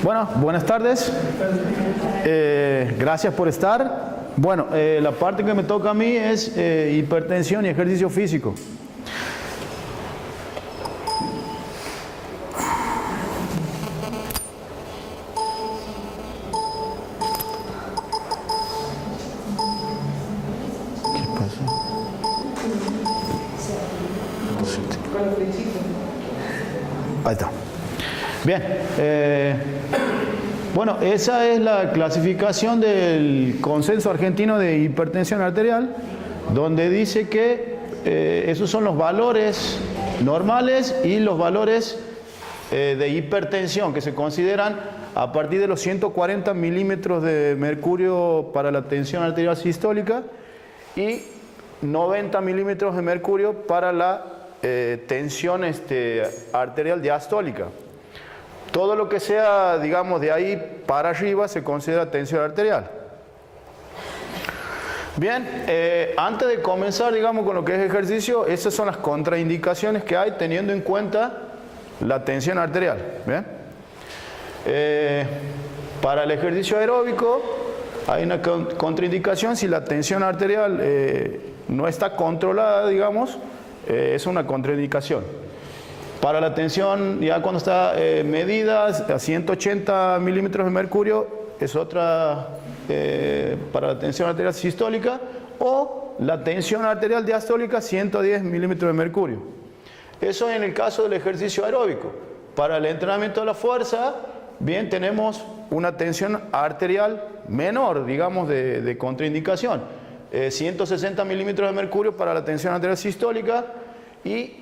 Bueno, buenas tardes. Gracias por estar. Bueno, la parte que me toca a mí es hipertensión y ejercicio físico. ¿Qué pasa? Ahí está. Bien. Bueno, esa es la clasificación del Consenso Argentino de Hipertensión Arterial, donde dice que esos son los valores normales y los valores de hipertensión que se consideran a partir de los 140 milímetros de mercurio para la tensión arterial sistólica y 90 milímetros de mercurio para la tensión arterial diastólica. Todo lo que sea, digamos, de ahí para arriba se considera tensión arterial. Bien, antes de comenzar, digamos, con lo que es ejercicio, esas son las contraindicaciones que hay teniendo en cuenta la tensión arterial. ¿Bien? Para el ejercicio aeróbico hay una contraindicación si la tensión arterial no está controlada, digamos, es una contraindicación. Para la tensión, ya cuando está medida a 180 milímetros de mercurio, es otra para la tensión arterial sistólica, o la tensión arterial diastólica 110 milímetros de mercurio. Eso en el caso del ejercicio aeróbico. Para el entrenamiento de la fuerza, bien, tenemos una tensión arterial menor, digamos, de contraindicación. 160 milímetros de mercurio para la tensión arterial sistólica y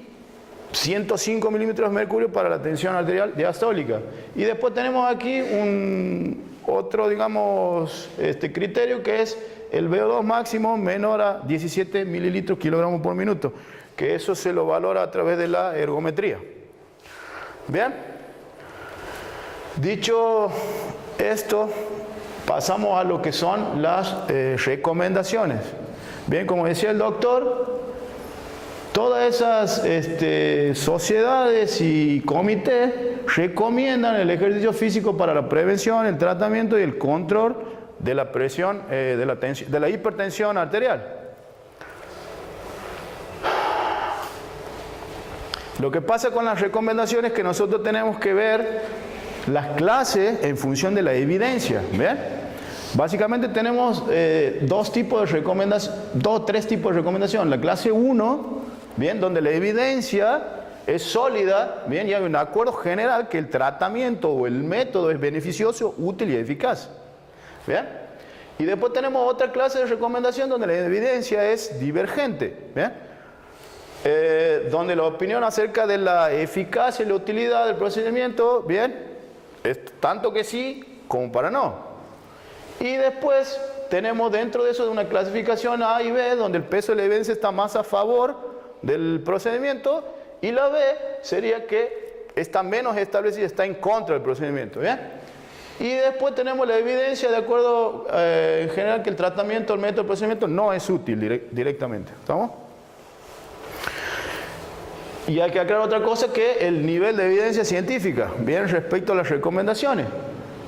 105 milímetros de mercurio para la tensión arterial diastólica. Y después tenemos aquí otro, digamos, criterio que es el VO2 máximo menor a 17 mililitros kilogramos por minuto, que eso se lo valora a través de la ergometría. Bien, dicho esto, pasamos a lo que son las recomendaciones. Bien, como decía el doctor, todas esas sociedades y comités recomiendan el ejercicio físico para la prevención, el tratamiento y el control de la presión, de la hipertensión arterial. Lo que pasa con las recomendaciones es que nosotros tenemos que ver las clases en función de la evidencia. ¿Bien? Básicamente tenemos tres tipos de recomendación. La clase 1, bien, donde la evidencia es sólida, bien, y hay un acuerdo general que el tratamiento o el método es beneficioso, útil y eficaz. Bien. Y después tenemos otra clase de recomendación donde la evidencia es divergente. Bien. Donde la opinión acerca de la eficacia y la utilidad del procedimiento, bien, es tanto que sí como para no. Y después tenemos dentro de eso una clasificación A y B, donde el peso de la evidencia está más a favor del procedimiento, y la B sería que está menos establecida, está en contra del procedimiento. ¿Bien? Y después tenemos la evidencia de acuerdo en general que el tratamiento, el método, el procedimiento no es útil directamente. ¿Estamos? Y hay que aclarar otra cosa, que el nivel de evidencia científica, bien, respecto a las recomendaciones.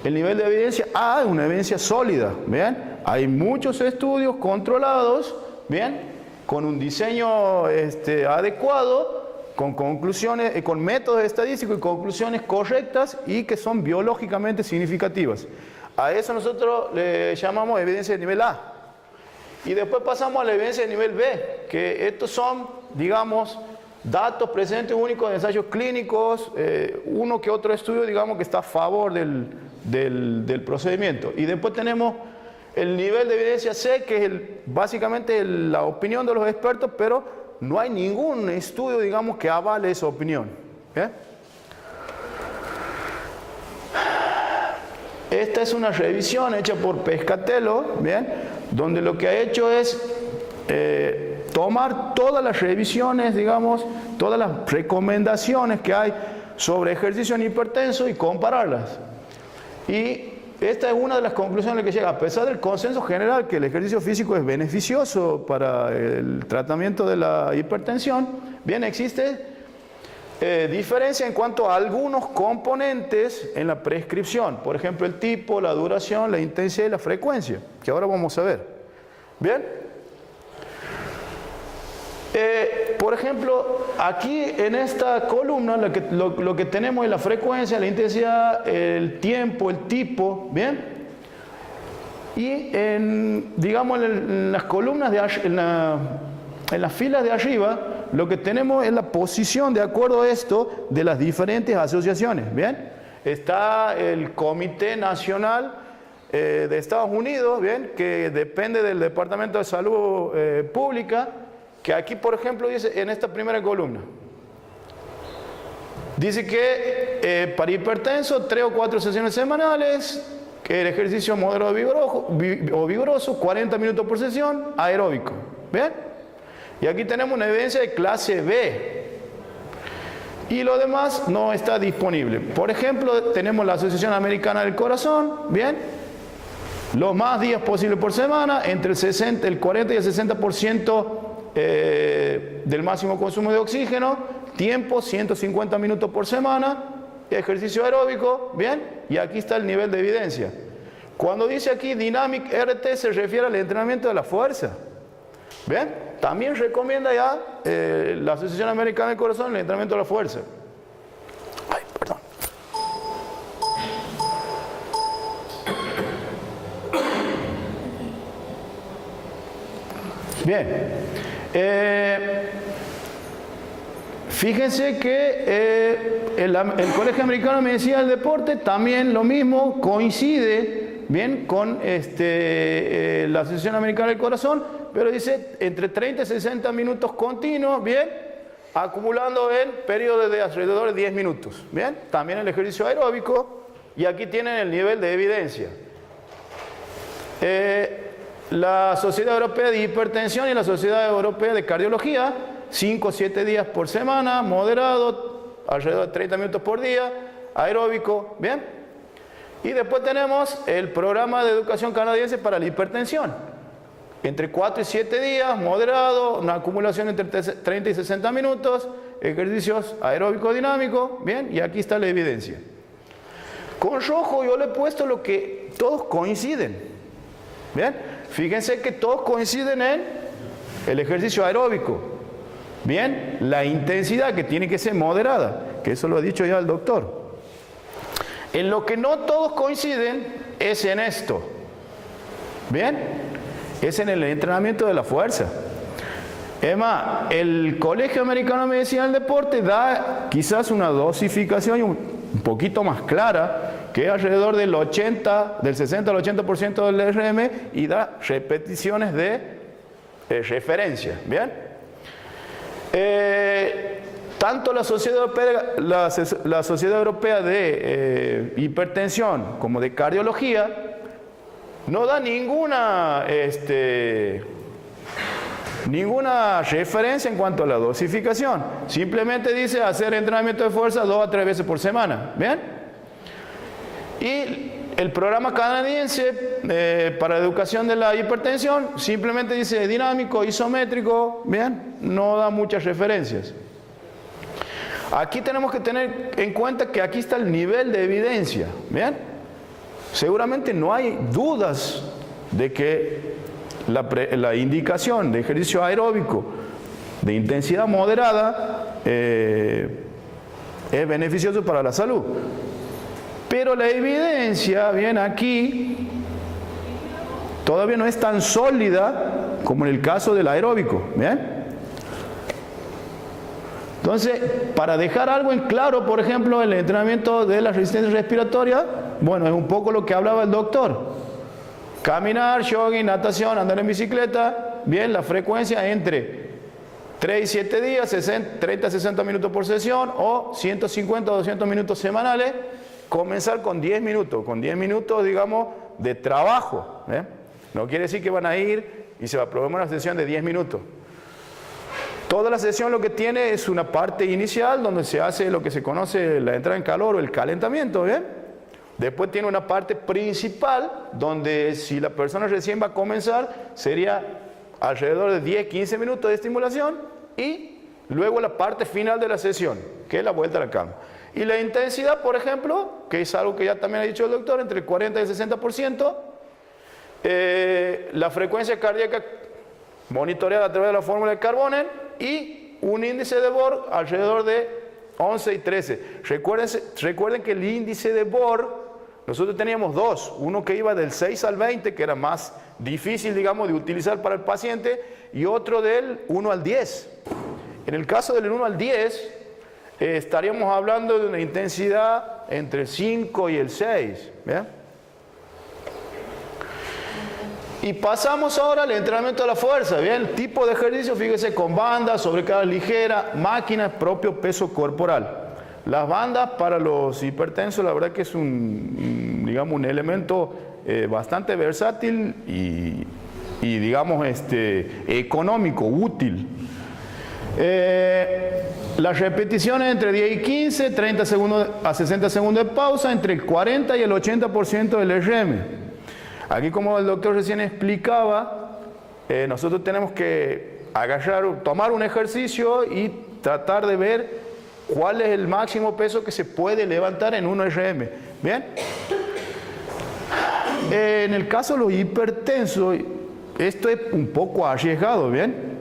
El nivel de evidencia A es una evidencia sólida, ¿bien? Hay muchos estudios controlados, ¿bien? Con un diseño adecuado, con conclusiones, con métodos estadísticos y conclusiones correctas y que son biológicamente significativas. A eso nosotros le llamamos evidencia de nivel A. Y después pasamos a la evidencia de nivel B, que estos son, digamos, datos presentes únicos de ensayos clínicos, uno que otro estudio, digamos, que está a favor del procedimiento. Y después tenemos el nivel de evidencia C, que es básicamente la opinión de los expertos, pero no hay ningún estudio, digamos, que avale esa opinión. ¿Bien? Esta es una revisión hecha por Pescatello, ¿bien? Donde lo que ha hecho es tomar todas las revisiones, digamos, todas las recomendaciones que hay sobre ejercicio en hipertenso y compararlas. Y esta es una de las conclusiones que llega, a pesar del consenso general que el ejercicio físico es beneficioso para el tratamiento de la hipertensión, bien, existe diferencia en cuanto a algunos componentes en la prescripción. Por ejemplo, el tipo, la duración, la intensidad y la frecuencia, que ahora vamos a ver. ¿Bien? Por ejemplo, aquí en esta columna lo que tenemos es la frecuencia, la intensidad, el tiempo, el tipo. ¿Bien? Y digamos en las columnas en las filas de arriba, lo que tenemos es la posición, de acuerdo a esto, de las diferentes asociaciones. ¿Bien? Está el Comité Nacional de Estados Unidos, ¿bien? Que depende del Departamento de Salud Pública, que aquí, por ejemplo, dice en esta primera columna. Dice que para hipertenso, 3 o 4 sesiones semanales, que el ejercicio moderado o vigoroso, 40 minutos por sesión, aeróbico. ¿Bien? Y aquí tenemos una evidencia de clase B. Y lo demás no está disponible. Por ejemplo, tenemos la Asociación Americana del Corazón. ¿Bien? Los más días posibles por semana, entre el 40 y el 60% del máximo consumo de oxígeno, tiempo 150 minutos por semana, ejercicio aeróbico. ¿Bien? Y aquí está el nivel de evidencia. Cuando dice aquí Dynamic RT se refiere al entrenamiento de la fuerza. ¿Bien? También recomienda ya la Asociación Americana del Corazón el entrenamiento de la fuerza. Ay, perdón. Bien. Fíjense que el Colegio Americano de Medicina del Deporte también lo mismo, coincide bien con la Asociación Americana del Corazón, pero dice entre 30 y 60 minutos continuos, bien, acumulando en periodos de alrededor de 10 minutos. Bien, también el ejercicio aeróbico, y aquí tienen el nivel de evidencia. La Sociedad Europea de Hipertensión y la Sociedad Europea de Cardiología, 5 o 7 días por semana, moderado, alrededor de 30 minutos por día, aeróbico. Bien. Y después tenemos el programa de educación canadiense para la hipertensión. Entre 4 y 7 días, moderado, una acumulación entre 30 y 60 minutos, ejercicios aeróbico dinámico. Bien, y aquí está la evidencia. Con rojo yo le he puesto lo que todos coinciden. Bien, fíjense que todos coinciden en el ejercicio aeróbico. Bien, la intensidad que tiene que ser moderada, que eso lo ha dicho ya el doctor. En lo que no todos coinciden es en esto. Bien, es en el entrenamiento de la fuerza. Es más, el Colegio Americano de Medicina del Deporte da quizás una dosificación un poquito más clara, que es alrededor del 60 al 80% del RM, y da repeticiones de referencia. Bien. Tanto la Sociedad Europea de Hipertensión como de Cardiología no da ninguna referencia en cuanto a la dosificación. Simplemente dice hacer entrenamiento de fuerza 2 a 3 veces por semana. ¿Bien? Y el programa canadiense para educación de la hipertensión simplemente dice dinámico, isométrico. Bien, no da muchas referencias. Aquí tenemos que tener en cuenta que aquí está el nivel de evidencia. Bien, seguramente no hay dudas de que la indicación de ejercicio aeróbico de intensidad moderada es beneficioso para la salud. Pero la evidencia, bien, aquí todavía no es tan sólida como en el caso del aeróbico. ¿Bien? Entonces, para dejar algo en claro, por ejemplo, el entrenamiento de la resistencia respiratoria, bueno, es un poco lo que hablaba el doctor. Caminar, jogging, natación, andar en bicicleta, bien, la frecuencia entre 3 y 7 días, 30 a 60 minutos por sesión, o 150 o 200 minutos semanales. Comenzar con 10 minutos, digamos, de trabajo. No quiere decir que van a ir y se va a programar una sesión de 10 minutos. Toda la sesión lo que tiene es una parte inicial donde se hace lo que se conoce la entrada en calor o el calentamiento. ¿Bien? Después tiene una parte principal donde si la persona recién va a comenzar sería alrededor de 10-15 minutos de estimulación y luego la parte final de la sesión, que es la vuelta a la cama. Y la intensidad, por ejemplo, que es algo que ya también ha dicho el doctor, entre el 40 y el 60%, la frecuencia cardíaca monitoreada a través de la fórmula de Carbonell y un índice de Bohr alrededor de 11 y 13. Recuerden que el índice de Bohr, nosotros teníamos dos, uno que iba del 6 al 20, que era más difícil, digamos, de utilizar para el paciente, y otro del 1 al 10. En el caso del 1 al 10, estaríamos hablando de una intensidad entre el 5 y el 6. ¿Bien? Y pasamos ahora al entrenamiento de la fuerza. Bien, tipo de ejercicio, fíjese, con bandas, sobrecarga ligera, máquinas, propio peso corporal. Las bandas para los hipertensos, la verdad que es digamos, un elemento bastante versátil y digamos, económico, útil. Las repeticiones entre 10 y 15, 30 segundos a 60 segundos de pausa, entre el 40 y el 80% del RM. Aquí, como el doctor recién explicaba, nosotros tenemos que tomar un ejercicio y tratar de ver cuál es el máximo peso que se puede levantar en 1 RM. ¿Bien? En el caso de los hipertensos, esto es un poco arriesgado, ¿bien?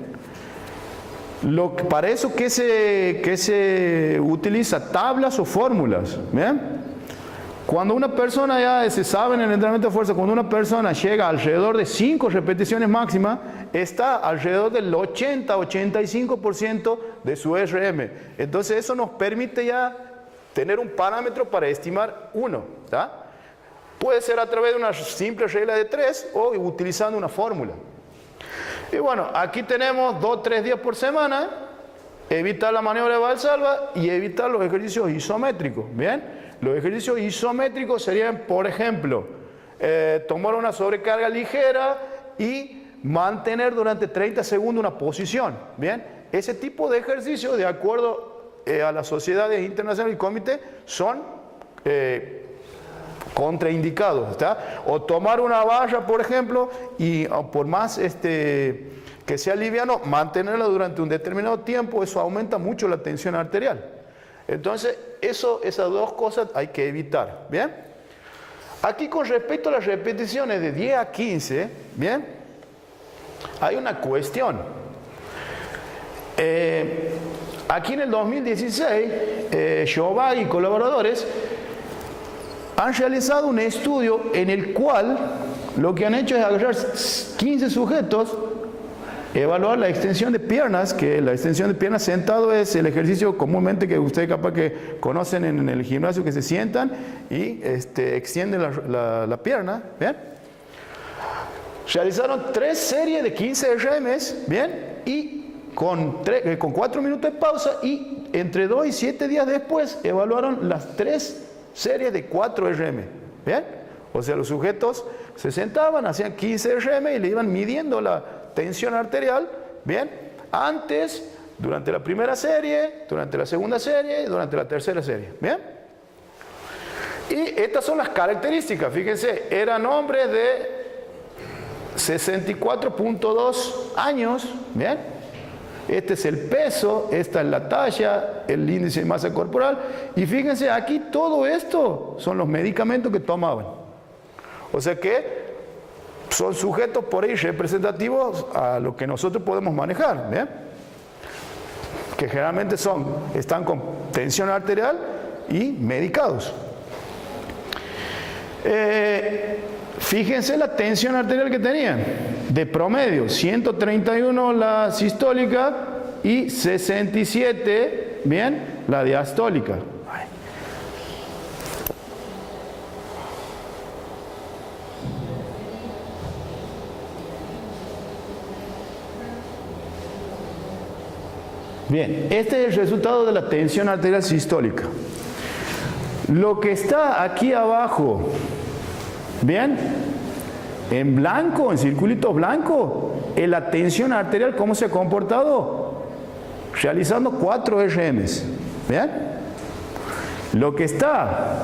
Para eso que se utiliza tablas o fórmulas, ¿bien? Cuando una persona, ya se sabe en el entrenamiento de fuerza, cuando una persona llega alrededor de 5 repeticiones máximas, está alrededor del 80-85% de su RM. Entonces eso nos permite ya tener un parámetro para estimar uno. ¿Tá? Puede ser a través de una simple regla de 3 o utilizando una fórmula. Y bueno, aquí tenemos 2 o 3 días por semana, evitar la maniobra de Valsalva y evitar los ejercicios isométricos. ¿Bien? Los ejercicios isométricos serían, por ejemplo, tomar una sobrecarga ligera y mantener durante 30 segundos una posición. ¿Bien? Ese tipo de ejercicios, de acuerdo a las sociedades internacionales y comité, son contraindicados. ¿Está? O tomar una barra, por ejemplo, y por más que sea liviano, mantenerla durante un determinado tiempo, eso aumenta mucho la tensión arterial. Entonces, esas dos cosas hay que evitar. ¿Bien? Aquí, con respecto a las repeticiones de 10 a 15, ¿bien? Hay una cuestión. Aquí en el 2016, Chauvin y colaboradores han realizado un estudio en el cual lo que han hecho es agarrar 15 sujetos, evaluar la extensión de piernas, que la extensión de piernas sentado es el ejercicio comúnmente que ustedes capaz que conocen en el gimnasio, que se sientan y extienden la pierna. ¿Bien? Realizaron 3 series de 15 RMs, ¿bien? Y con 4 minutos de pausa, y entre 2 y 7 días después evaluaron las 3 series de 4 RM. ¿Bien? O sea, los sujetos se sentaban, hacían 15 RM y le iban midiendo la tensión arterial, ¿bien? Antes, durante la primera serie, durante la segunda serie y durante la tercera serie. ¿Bien? Y estas son las características. Fíjense, eran hombres de 64.2 años. ¿Bien? Este es el peso, esta es la talla, el índice de masa corporal. Y fíjense, aquí todo esto son los medicamentos que tomaban. O sea que son sujetos por ahí representativos a lo que nosotros podemos manejar. ¿Bien? Que generalmente están con tensión arterial y medicados. Fíjense la tensión arterial que tenían. De promedio, 131 la sistólica y 67, ¿bien? La diastólica. Bien, este es el resultado de la tensión arterial sistólica. Lo que está aquí abajo, ¿bien? En blanco, en circulito blanco, es la tensión arterial, cómo se ha comportado realizando 4 RMs. ¿Bien? Lo que está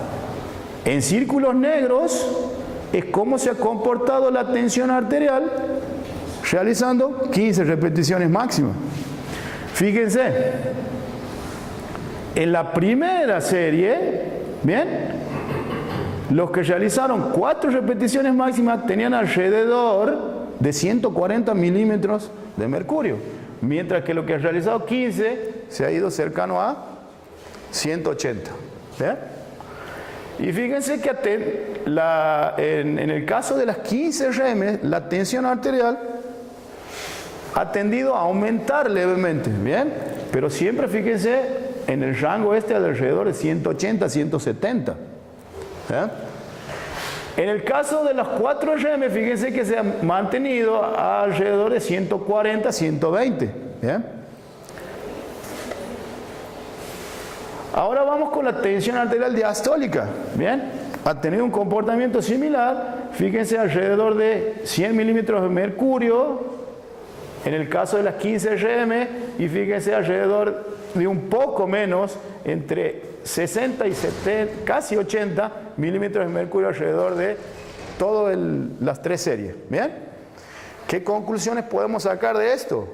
en círculos negros es cómo se ha comportado la tensión arterial realizando 15 repeticiones máximas. Fíjense, en la primera serie, ¿bien? Los que realizaron 4 repeticiones máximas tenían alrededor de 140 milímetros de mercurio, mientras que los que han realizado 15 se ha ido cercano a 180. ¿Bien? Y fíjense que en el caso de las 15 RM, la tensión arterial ha tendido a aumentar levemente, ¿bien? Pero siempre fíjense en el rango de alrededor de 180, 170. ¿Bien? En el caso de las 4 RM, fíjense que se ha mantenido a alrededor de 140, 120. ¿Bien? Ahora vamos con la tensión arterial diastólica. ¿Bien? Ha tenido un comportamiento similar. Fíjense, alrededor de 100 milímetros de mercurio en el caso de las 15 RM, y fíjense alrededor de un poco menos, entre 60 y 70, casi 80 milímetros de mercurio alrededor de todas las 3 series. ¿Bien? ¿Qué conclusiones podemos sacar de esto?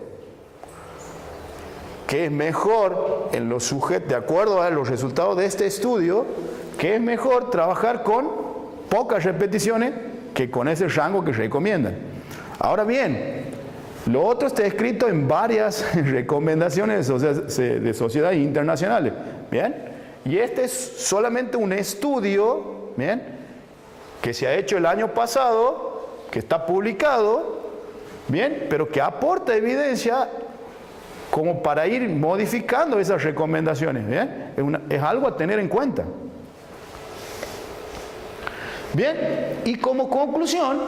Que es mejor en los sujetos, de acuerdo a los resultados de este estudio, que es mejor trabajar con pocas repeticiones que con ese rango que recomiendan. Ahora bien, lo otro está escrito en varias recomendaciones de sociedades internacionales. ¿Bien? Y este es solamente un estudio, ¿bien?, que se ha hecho el año pasado, que está publicado, ¿bien?, pero que aporta evidencia como para ir modificando esas recomendaciones. ¿Bien? Es algo a tener en cuenta. Bien, y como conclusión,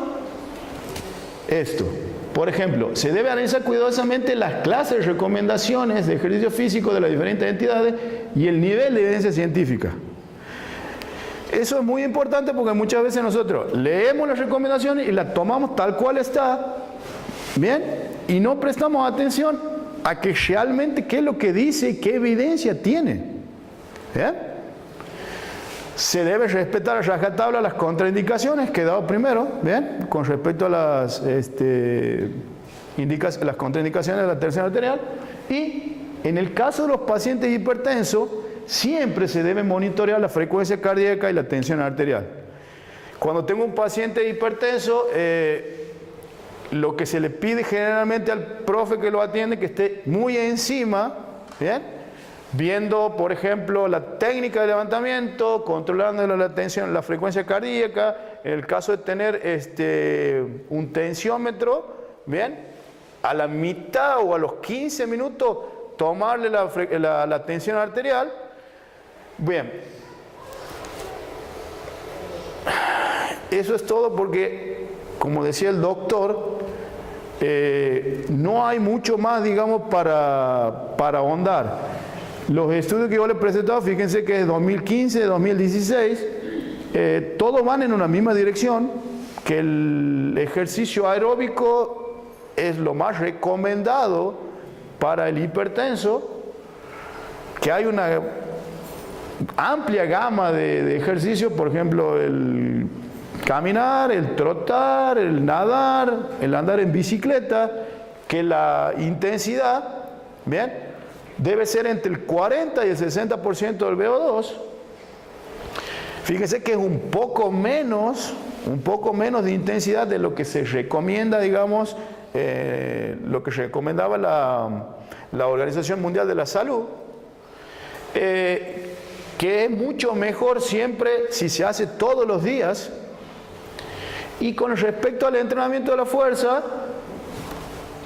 esto. Por ejemplo, se debe analizar cuidadosamente las clases de recomendaciones de ejercicio físico de las diferentes entidades y el nivel de evidencia científica. Eso es muy importante porque muchas veces nosotros leemos las recomendaciones y las tomamos tal cual está, ¿bien? Y no prestamos atención a que realmente qué es lo que dice y qué evidencia tiene. ¿Bien? Se debe respetar a rajatabla las contraindicaciones que he dado primero, ¿bien?, con respecto a las contraindicaciones de la tensión arterial. Y en el caso de los pacientes hipertensos, siempre se debe monitorear la frecuencia cardíaca y la tensión arterial. Cuando tengo un paciente hipertenso, lo que se le pide generalmente al profe que lo atiende, que esté muy encima, ¿bien?, viendo, por ejemplo, la técnica de levantamiento, controlando la tensión, la frecuencia cardíaca. En el caso de tener un tensiómetro, ¿bien?, a la mitad o a los 15 minutos tomarle la tensión arterial. Bien, eso es todo porque, como decía el doctor, no hay mucho más, digamos, para ahondar. Los estudios que yo les he presentado, fíjense que es 2015, 2016, todos van en una misma dirección, que el ejercicio aeróbico es lo más recomendado para el hipertenso, que hay una amplia gama de ejercicios, por ejemplo, el caminar, el trotar, el nadar, el andar en bicicleta, que la intensidad, ¿bien?, debe ser entre el 40 y el 60% del VO2. Fíjense que es un poco menos de intensidad de lo que se recomienda, digamos, lo que recomendaba la Organización Mundial de la Salud, que es mucho mejor siempre si se hace todos los días. Y con respecto al entrenamiento de la fuerza,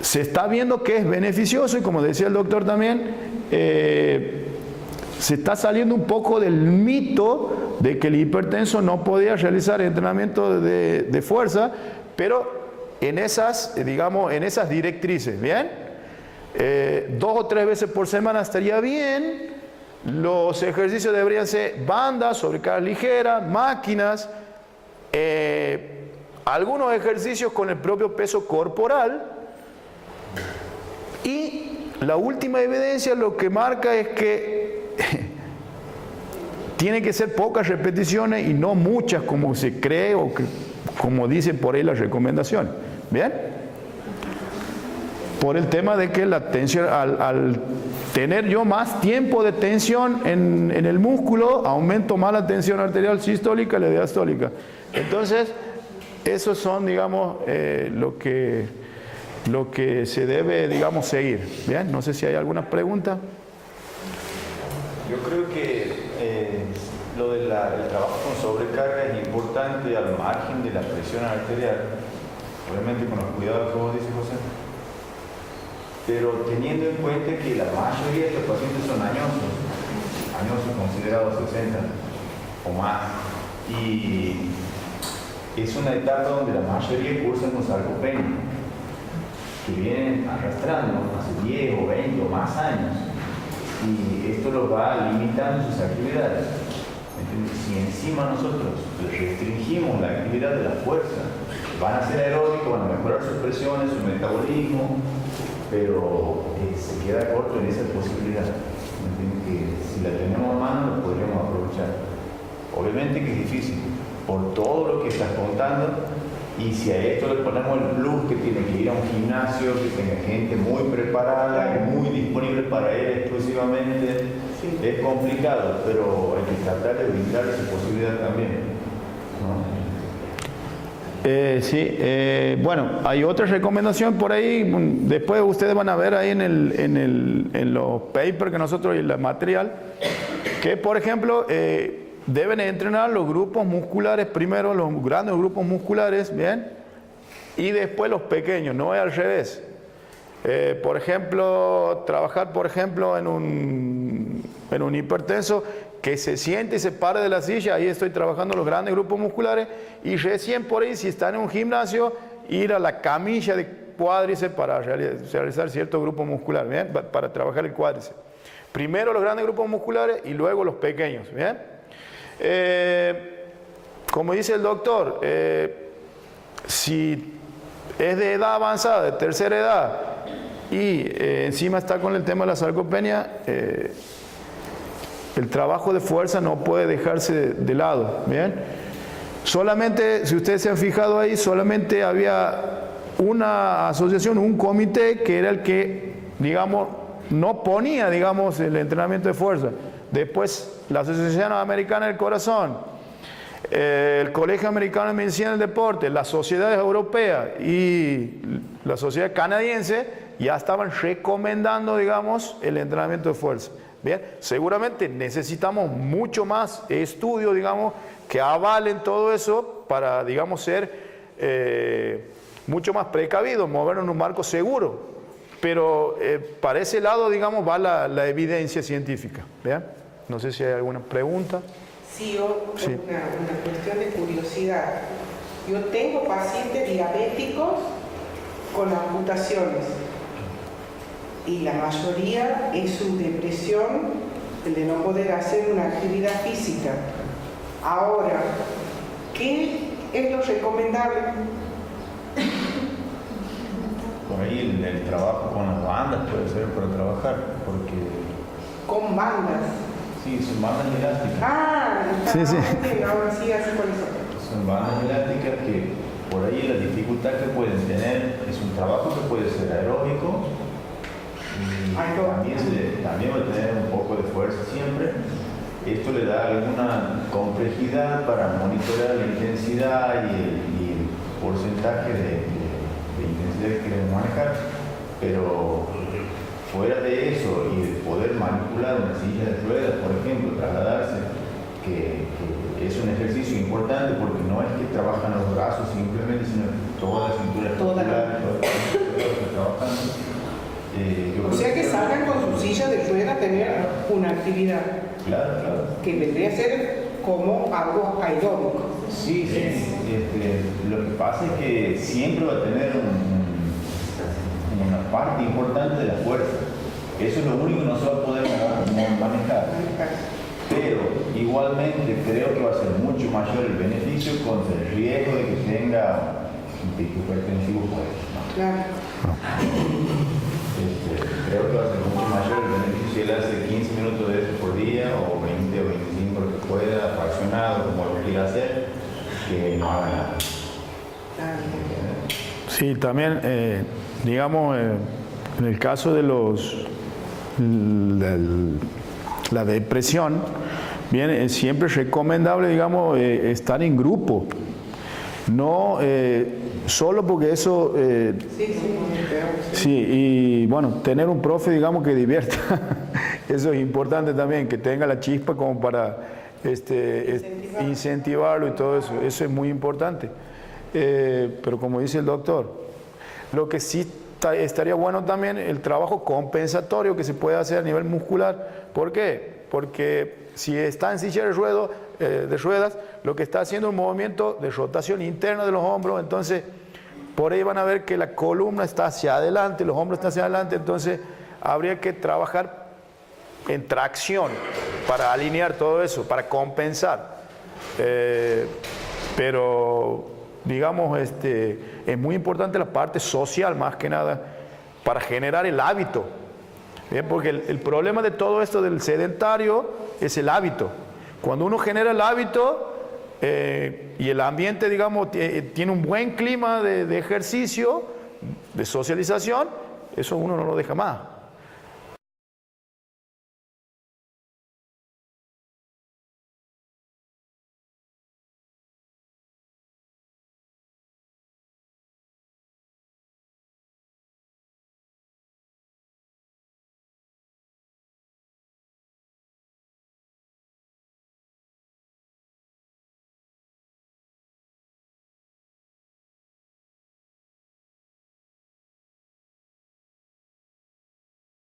se está viendo que es beneficioso, y como decía el doctor también, se está saliendo un poco del mito de que el hipertenso no podía realizar entrenamiento de fuerza, pero en esas, digamos, en esas directrices, ¿bien? 2 o 3 veces por semana estaría bien. Los ejercicios deberían ser bandas, sobrecarga ligera, máquinas, algunos ejercicios con el propio peso corporal. Y la última evidencia lo que marca es que tiene que ser pocas repeticiones y no muchas como se cree o como dicen por ahí las recomendaciones. ¿Bien? por el tema de que la tensión, al tener yo más tiempo de tensión en el músculo, aumento más la tensión arterial sistólica y la diastólica. Entonces, esos son, digamos, lo que se debe, digamos, seguir. Bien, no sé si hay alguna pregunta. Yo creo que lo del trabajo con sobrecarga es importante al margen de la presión arterial, obviamente con los cuidados que vos dices, José, pero teniendo en cuenta que la mayoría de estos pacientes son añosos considerados 60 o más, y es una etapa donde la mayoría cursan con sarcopenia, que vienen arrastrando hace 10 o 20 o más años, y esto los va limitando sus actividades. Entonces, si encima nosotros les restringimos la actividad de la fuerza, van a ser aeróbicos, van a mejorar sus presiones, su metabolismo, pero se queda corto en esa posibilidad. Que si la tenemos a mano, lo podríamos aprovechar. Obviamente que es difícil, por todo lo que estás contando, y si a esto le ponemos el plus que tiene que ir a un gimnasio, que tenga gente muy preparada, muy disponible para él exclusivamente, sí, es complicado, pero hay que tratar de brindar esa posibilidad también, ¿no? Bueno, hay otra recomendación por ahí, después ustedes van a ver ahí en los papers que nosotros y el material, que por ejemplo deben entrenar los grupos musculares, primero los grandes grupos musculares, ¿bien? Y después los pequeños, no es al revés. Por ejemplo, trabajar por ejemplo en un hipertenso que se siente y se pare de la silla, ahí estoy trabajando los grandes grupos musculares, y recién por ahí, si están en un gimnasio, ir a la camilla de cuádriceps para realizar cierto grupo muscular, ¿bien? Para trabajar el cuádriceps. Primero los grandes grupos musculares y luego los pequeños, ¿bien? Como dice el doctor, si es de edad avanzada, de tercera edad, y encima está con el tema de la sarcopenia, el trabajo de fuerza no puede dejarse de lado, ¿bien? Solamente, si ustedes se han fijado ahí, solamente había una asociación, un comité que era el que, digamos, no ponía, digamos, el entrenamiento de fuerza. Después, la Asociación Americana del Corazón, el Colegio Americano de Medicina del Deporte, las sociedades europeas y la sociedad canadiense ya estaban recomendando, digamos, el entrenamiento de fuerza. Bien, seguramente necesitamos mucho más estudios, digamos, que avalen todo eso para, digamos, ser mucho más precavidos, movernos en un marco seguro. Pero para ese lado, digamos, va la evidencia científica. ¿Bien? No sé si hay alguna pregunta. Sí, una cuestión de curiosidad. Yo tengo pacientes diabéticos con amputaciones, y la mayoría es su depresión, el de no poder hacer una actividad física. Ahora, ¿qué es lo recomendable? Por ahí el trabajo con las bandas puede ser para trabajar, porque... ¿Con bandas? Sí, son bandas elásticas. Ah, sí, sí. Ahora sí, así por eso. Son bandas elásticas que por ahí la dificultad que pueden tener es un trabajo que puede ser aeróbico, y también va a tener un poco de fuerza siempre. Esto le da alguna complejidad para monitorear la intensidad y el porcentaje de intensidad que queremos manejar, pero fuera de eso y de poder manipular una silla de ruedas, por ejemplo, trasladarse, que es un ejercicio importante porque no es que trabajan los brazos simplemente, sino toda la cintura articular, todo está trabajando. O sea que salgan con su silla de ruedas a tener una actividad. Claro, claro. Que vendría a ser como algo aeróbico. Sí, sí. Lo que pasa es que siempre va a tener una parte importante de la fuerza. Eso es lo único que no se va a poder manejar. Pero igualmente creo que va a ser mucho mayor el beneficio contra el riesgo de que tenga un pico hipertensivo fuerte, ¿no? Claro. Creo que va a ser mucho mayor el beneficio si él hace 15 minutos de eso por día, o 20 o 25 lo que pueda, fraccionado, como lo quiera hacer, que no haga nada. Sí, también, digamos, En el caso de la depresión, bien, es siempre recomendable, digamos, estar en grupo. No solo porque eso... sí, y bueno, tener un profe, digamos, que divierta. Eso es importante también, que tenga la chispa como para incentivarlo y todo eso. Eso es muy importante. Pero como dice el doctor, lo que sí estaría bueno también el trabajo compensatorio que se puede hacer a nivel muscular. ¿Por qué? Porque si está en silla de ruedas, lo que está haciendo es un movimiento de rotación interna de los hombros, entonces por ahí van a ver que la columna está hacia adelante, los hombros están hacia adelante, entonces habría que trabajar en tracción para alinear todo eso, para compensar. Pero digamos, es muy importante la parte social más que nada para generar el hábito. Bien, porque el problema de todo esto del sedentario es el hábito. Cuando uno genera el hábito y el ambiente, digamos, tiene un buen clima de ejercicio, de socialización, eso uno no lo deja más.